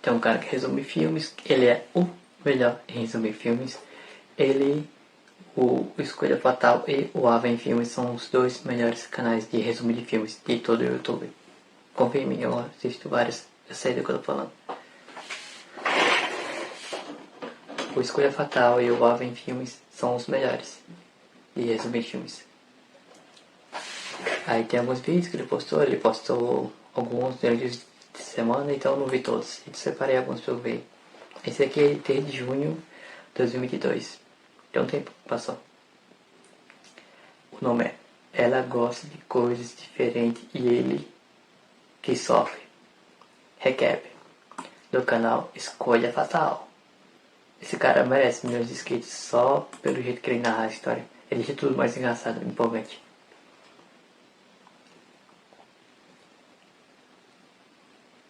tem um cara que resume filmes, ele é o melhor em resumir filmes. Ele, o Escolha Fatal e o Ava em Filmes são os dois melhores canais de resumo de filmes de todo o YouTube. Confia em mim, eu assisto vários, eu sei do que eu tô falando. O Escolha Fatal e o Ava em Filmes são os melhores de resumir filmes. Aí tem alguns vídeos que ele postou alguns durante de semana, então eu não vi todos. Eu separei alguns pra eu ver. Esse aqui é desde junho de 2022. Tem um tempo que passou. O nome é Ela Gosta de Coisas Diferentes e Ele que Sofre. Recap. Do canal Escolha Fatal. Esse cara merece milhões de inscritos só pelo jeito que ele narra a história. Ele deixa tudo mais engraçado e empolgante.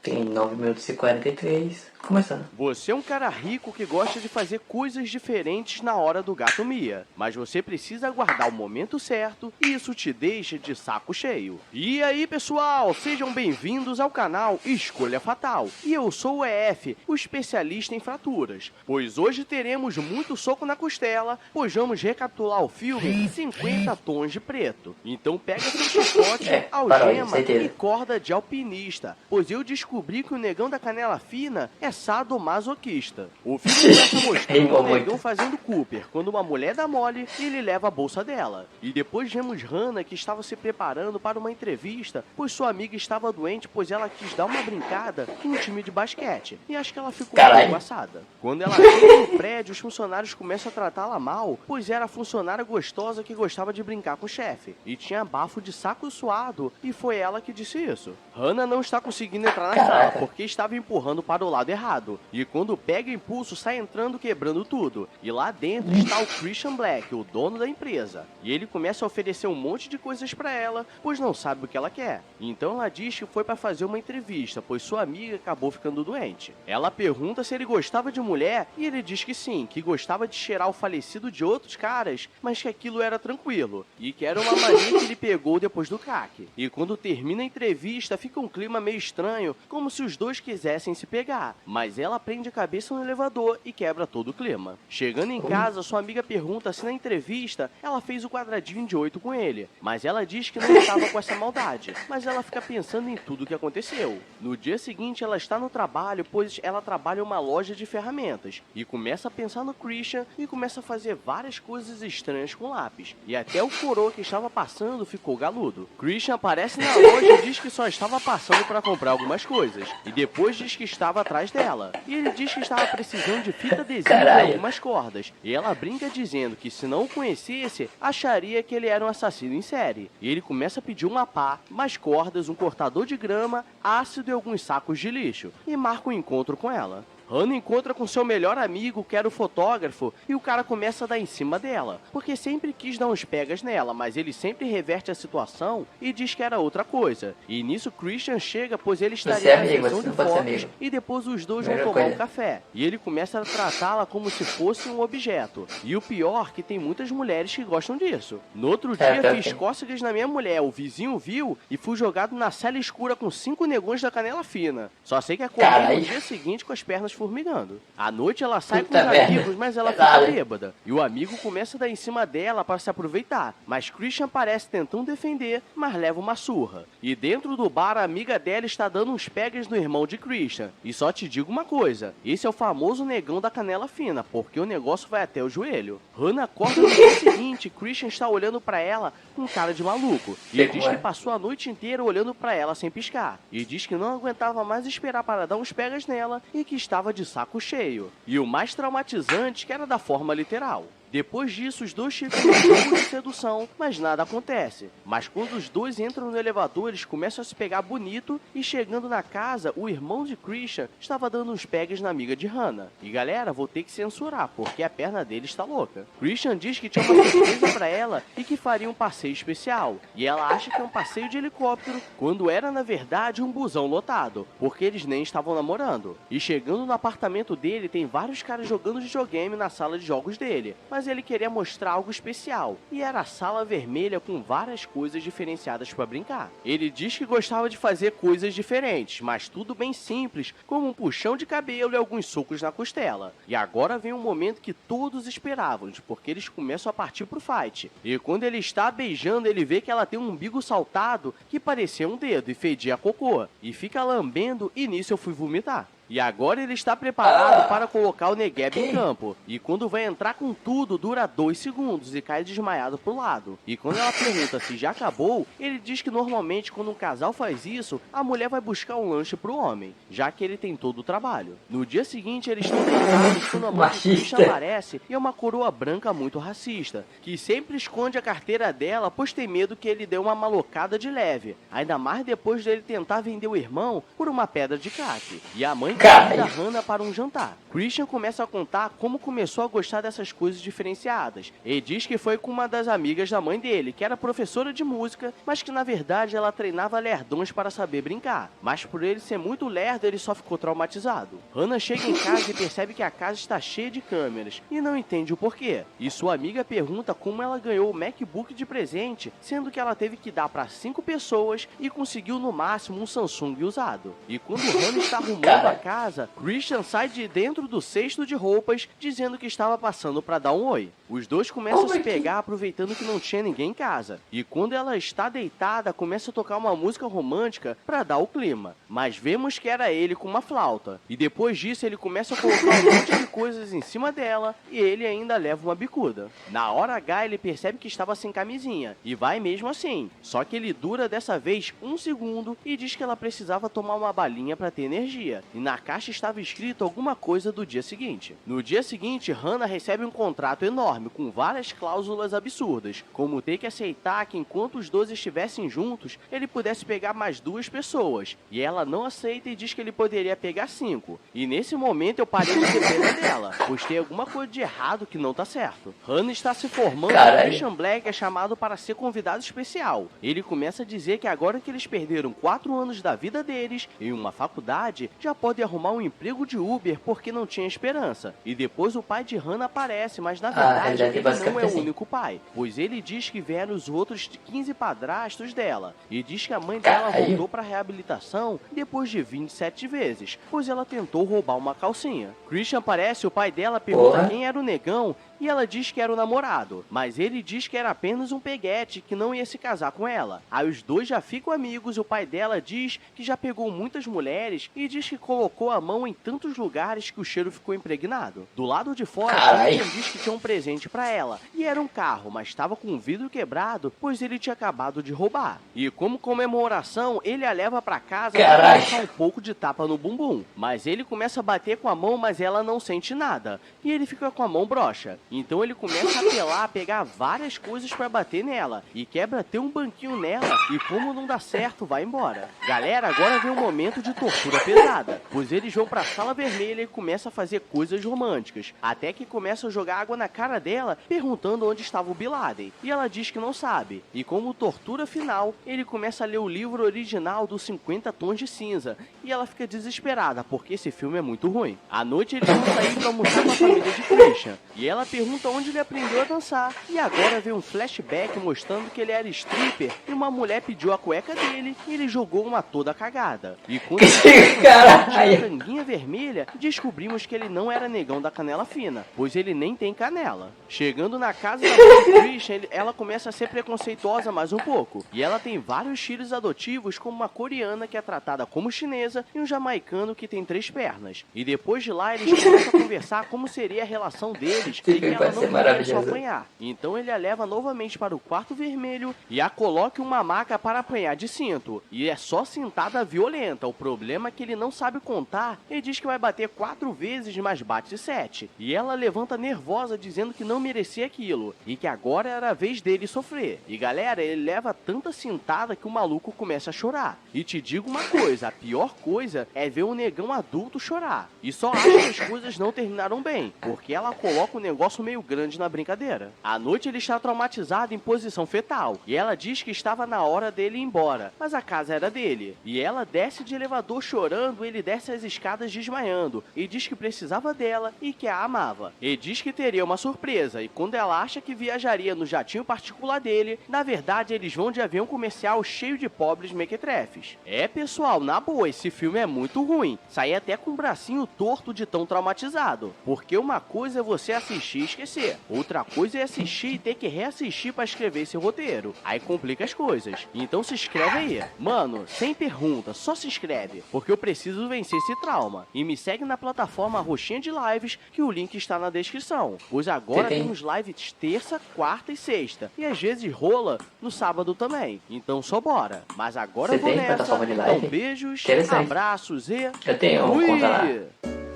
Tem 9 minutos e 43. Começando. Você é um cara rico que gosta de fazer coisas diferentes na hora do gato mia, mas você precisa aguardar o momento certo e isso te deixa de saco cheio. E aí, pessoal, sejam bem-vindos ao canal Escolha Fatal. E eu sou o EF, o especialista em fraturas, pois hoje teremos muito soco na costela, pois vamos recapitular o filme 50 Tons de Preto. Então pega seu chicote, algema e corda de alpinista, pois eu descobri que o negão da canela fina é sadomasoquista. O filme começa mostrando o negão fazendo Cooper, quando uma mulher dá mole e ele leva a bolsa dela. E depois vemos Hannah, que estava se preparando para uma entrevista, pois sua amiga estava doente, pois ela quis dar uma brincada com um time de basquete. E acho que ela ficou muito passada. Quando ela chega no prédio, os funcionários começam a tratá-la mal, pois era a funcionária gostosa que gostava de brincar com o chefe. E tinha bafo de saco suado, e foi ela que disse isso. Hannah não está conseguindo entrar na sala, porque estava empurrando para o lado errado. E quando pega impulso, sai entrando quebrando tudo. E lá dentro está o Christian Black, o dono da empresa. E ele começa a oferecer um monte de coisas para ela, pois não sabe o que ela quer. Então ela diz que foi para fazer uma entrevista, pois sua amiga acabou ficando doente. Ela pergunta se ele gostava de mulher e ele diz que sim, que gostava de cheirar o falecido de outros caras, mas que aquilo era tranquilo. E que era uma mania que ele pegou depois do crack. E quando termina a entrevista, fica um clima meio estranho, como se os dois quisessem se pegar. Mas ela prende a cabeça no elevador e quebra todo o clima. Chegando em casa, sua amiga pergunta se na entrevista ela fez o quadradinho de 8 com ele, mas ela diz que não estava com essa maldade, mas ela fica pensando em tudo o que aconteceu. No dia seguinte, ela está no trabalho, pois ela trabalha em uma loja de ferramentas, e começa a pensar no Christian e começa a fazer várias coisas estranhas com lápis, e até o coroa que estava passando ficou galudo. Christian aparece na loja e diz que só estava passando para comprar algumas coisas, e depois diz que estava atrás dela. E ele diz que estava precisando de fita adesiva e algumas cordas. E ela brinca dizendo que se não o conhecesse, acharia que ele era um assassino em série. E ele começa a pedir uma pá, mais cordas, um cortador de grama, ácido e alguns sacos de lixo. E marca um encontro com ela. Hannah encontra com seu melhor amigo, que era o fotógrafo, e o cara começa a dar em cima dela, porque sempre quis dar uns pegas nela, mas ele sempre reverte a situação e diz que era outra coisa. E nisso Christian chega, pois ele estaria na sessão de fotos, e depois os dois vão tomar um café. E ele começa a tratá-la como se fosse um objeto. E o pior, que tem muitas mulheres que gostam disso. No outro dia, fiz cócegas na minha mulher, o vizinho viu, e fui jogado na cela escura com 5 negões da canela fina. Só sei que acordei no dia seguinte com as pernas formigando. À noite ela sai com os amigos, mas ela fica bêbada. E o amigo começa a dar em cima dela para se aproveitar. Mas Christian parece tentando defender, mas leva uma surra. E dentro do bar, a amiga dela está dando uns pegas no irmão de Christian. E só te digo uma coisa, esse é o famoso negão da canela fina, porque o negócio vai até o joelho. Hannah acorda no dia seguinte, Christian está olhando para ela com cara de maluco. E diz que passou a noite inteira olhando para ela sem piscar. E diz que não aguentava mais esperar para dar uns pegas nela e que estava de saco cheio. E o mais traumatizante que era da forma literal. Depois disso, os dois ficam no jogo de sedução, mas nada acontece. Mas quando os dois entram no elevador, eles começam a se pegar bonito e chegando na casa, o irmão de Christian estava dando uns pegas na amiga de Hannah. E galera, vou ter que censurar, porque a perna dele está louca. Christian diz que tinha uma surpresa pra ela e que faria um passeio especial. E ela acha que é um passeio de helicóptero, quando era na verdade um busão lotado, porque eles nem estavam namorando. E chegando no apartamento dele, tem vários caras jogando videogame na sala de jogos dele. Mas mas ele queria mostrar algo especial, e era a sala vermelha com várias coisas diferenciadas para brincar. Ele diz que gostava de fazer coisas diferentes, mas tudo bem simples, como um puxão de cabelo e alguns socos na costela. E agora vem um momento que todos esperavam, porque eles começam a partir pro fight. E quando ele está beijando, ele vê que ela tem um umbigo saltado que parecia um dedo e fedia cocô. E fica lambendo, e nisso eu fui vomitar. E agora ele está preparado para colocar o Negueb em campo. E quando vai entrar com tudo, dura 2 segundos e cai desmaiado pro lado. E quando ela pergunta se já acabou, ele diz que normalmente quando um casal faz isso, a mulher vai buscar um lanche pro homem, já que ele tem todo o trabalho. No dia seguinte, eles estão deitados quando a mãe de Christian aparece e é uma coroa branca muito racista, que sempre esconde a carteira dela, pois tem medo que ele dê uma malocada de leve. Ainda mais depois dele tentar vender o irmão por uma pedra de crack. E a mãe convida Hannah para um jantar. Christian começa a contar como começou a gostar dessas coisas diferenciadas. Ele diz que foi com uma das amigas da mãe dele, que era professora de música, mas que na verdade ela treinava lerdões para saber brincar. Mas por ele ser muito lerdo, ele só ficou traumatizado. Hannah chega em casa e percebe que a casa está cheia de câmeras, e não entende o porquê. E sua amiga pergunta como ela ganhou o MacBook de presente, sendo que ela teve que dar para 5 pessoas e conseguiu no máximo um Samsung usado. E quando Hannah está arrumando a casa, Christian sai de dentro do cesto de roupas, dizendo que estava passando para dar um oi. Os dois começam a se pegar, aproveitando que não tinha ninguém em casa. E quando ela está deitada, começa a tocar uma música romântica para dar o clima. Mas vemos que era ele com uma flauta. E depois disso, ele começa a colocar um monte de coisas em cima dela, e ele ainda leva uma bicuda. Na hora H, ele percebe que estava sem camisinha, e vai mesmo assim. Só que ele dura dessa vez 1 segundo, e diz que ela precisava tomar uma balinha para ter energia. E na caixa estava escrito alguma coisa do dia seguinte. No dia seguinte, Hannah recebe um contrato enorme, com várias cláusulas absurdas, como ter que aceitar que enquanto os dois estivessem juntos, ele pudesse pegar mais 2 pessoas, e ela não aceita e diz que ele poderia pegar 5. E nesse momento eu parei de ter pena dela, pois tem alguma coisa de errado que não tá certo. Hannah está se formando e Christian Black é chamado para ser convidado especial. Ele começa a dizer que agora que eles perderam 4 anos da vida deles em uma faculdade, já pode arrumar um emprego de Uber porque não tinha esperança. E depois o pai de Hannah aparece, mas na verdade ele não é o único pai, pois ele diz que vieram os outros 15 padrastos dela, e diz que a mãe dela voltou para reabilitação depois de 27 vezes, pois ela tentou roubar uma calcinha. Christian aparece, o pai dela pergunta quem era o negão, e ela diz que era o namorado, mas ele diz que era apenas um peguete que não ia se casar com ela. Aí os dois já ficam amigos e o pai dela diz que já pegou muitas mulheres e diz que colocou a mão em tantos lugares que o cheiro ficou impregnado. Do lado de fora, Christian diz que tinha um presente para ela, e era um carro, mas estava com o vidro quebrado, pois ele tinha acabado de roubar. E como comemoração, ele a leva para casa para deixar um pouco de tapa no bumbum. Mas ele começa a bater com a mão, mas ela não sente nada, e ele fica com a mão broxa. Então ele começa a apelar, a pegar várias coisas para bater nela, e quebra até um banquinho nela, e como não dá certo, vai embora. Galera, agora vem um momento de tortura pesada, pois eles vão pra sala vermelha e começam a fazer coisas românticas, até que começam a jogar água na cara dela, perguntando onde estava o Bin Laden, e ela diz que não sabe. E como tortura final, ele começa a ler o livro original dos 50 Tons de Cinza, e ela fica desesperada, porque esse filme é muito ruim. À noite eles vão sair pra almoçar com a família de Christian, e ela pergunta onde ele aprendeu a dançar, e agora vem um flashback mostrando que ele era stripper, e uma mulher pediu a cueca dele, e ele jogou uma toda cagada. E quando ele a tanguinha vermelha, descobrimos que ele não era negão da canela fina, pois ele nem tem canela. Chegando na casa da mãe de Christian, ela começa a ser preconceituosa mais um pouco, e ela tem vários filhos adotivos, como uma coreana que é tratada como chinesa e um jamaicano que tem 3 pernas. E depois de lá eles começam a conversar como seria a relação deles e que ela não queria só apanhar. Então ele a leva novamente para o quarto vermelho e a coloca em uma maca para apanhar de cinto. E é só cintada violenta. O problema é que ele não sabe contar e diz que vai bater 4 vezes, mas bate 7. E ela levanta nervosa dizendo que não merecia aquilo e que agora era a vez dele sofrer. E galera, ele leva tanta cintada que o maluco começa a chorar. E te digo uma coisa, a pior coisa é ver um negão adulto chorar. E só acho que as coisas não terminaram bem, porque ela coloca um negócio meio grande na brincadeira. À noite ele está traumatizado em posição fetal, e ela diz que estava na hora dele ir embora, mas a casa era dele. E ela desce de elevador chorando, ele desce desce as escadas desmaiando e diz que precisava dela e que a amava. E diz que teria uma surpresa e quando ela acha que viajaria no jatinho particular dele, na verdade eles vão de avião comercial cheio de pobres mequetrefes. Pessoal, na boa, esse filme é muito ruim. Saí até com o bracinho torto de tão traumatizado. Porque uma coisa é você assistir e esquecer. Outra coisa é assistir e ter que reassistir pra escrever esse roteiro. Aí complica as coisas. Então se inscreve aí. Mano, sem pergunta, só se inscreve. Porque eu preciso vencer esse trauma. E me segue na plataforma roxinha de lives, que o link está na descrição. Pois agora temos lives terça, quarta e sexta. E às vezes rola no sábado também. Então só bora. Mas agora eu vou nessa. Então beijos, abraços e... Eu tenho uma conta lá.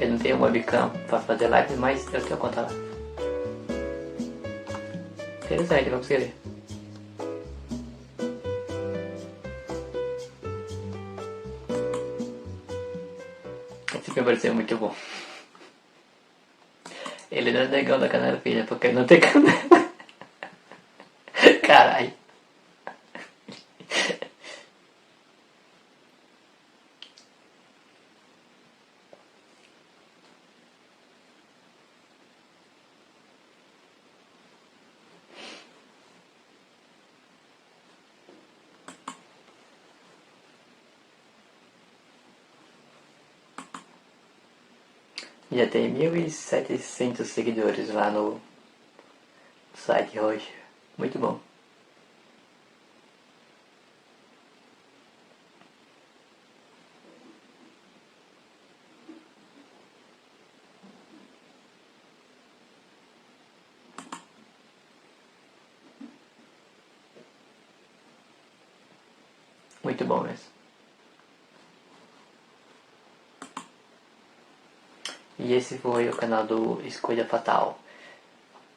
Eu não tenho uma webcam pra fazer live, mas eu tenho conta lá. Interessante, vamos ver. Esse filme pareceu muito bom. Ele não é negão da canela filha, porque ele não tem canela. Caralho. Já tem 1.700 seguidores lá no site roxo. Muito bom. Muito bom mesmo. E esse foi o canal do Escolha Fatal.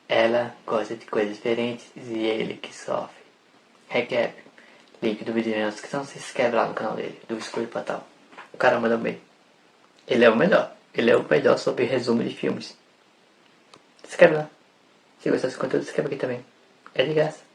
Ela gosta de coisas diferentes e ele que sofre. Recap. Link do vídeo na descrição, se inscreve lá no canal dele, do Escolha Fatal. O cara manda bem. Ele é o melhor. Ele é o melhor sobre resumo de filmes. Se inscreve lá. Se gostou desse conteúdo, se inscreve aqui também. É de graça.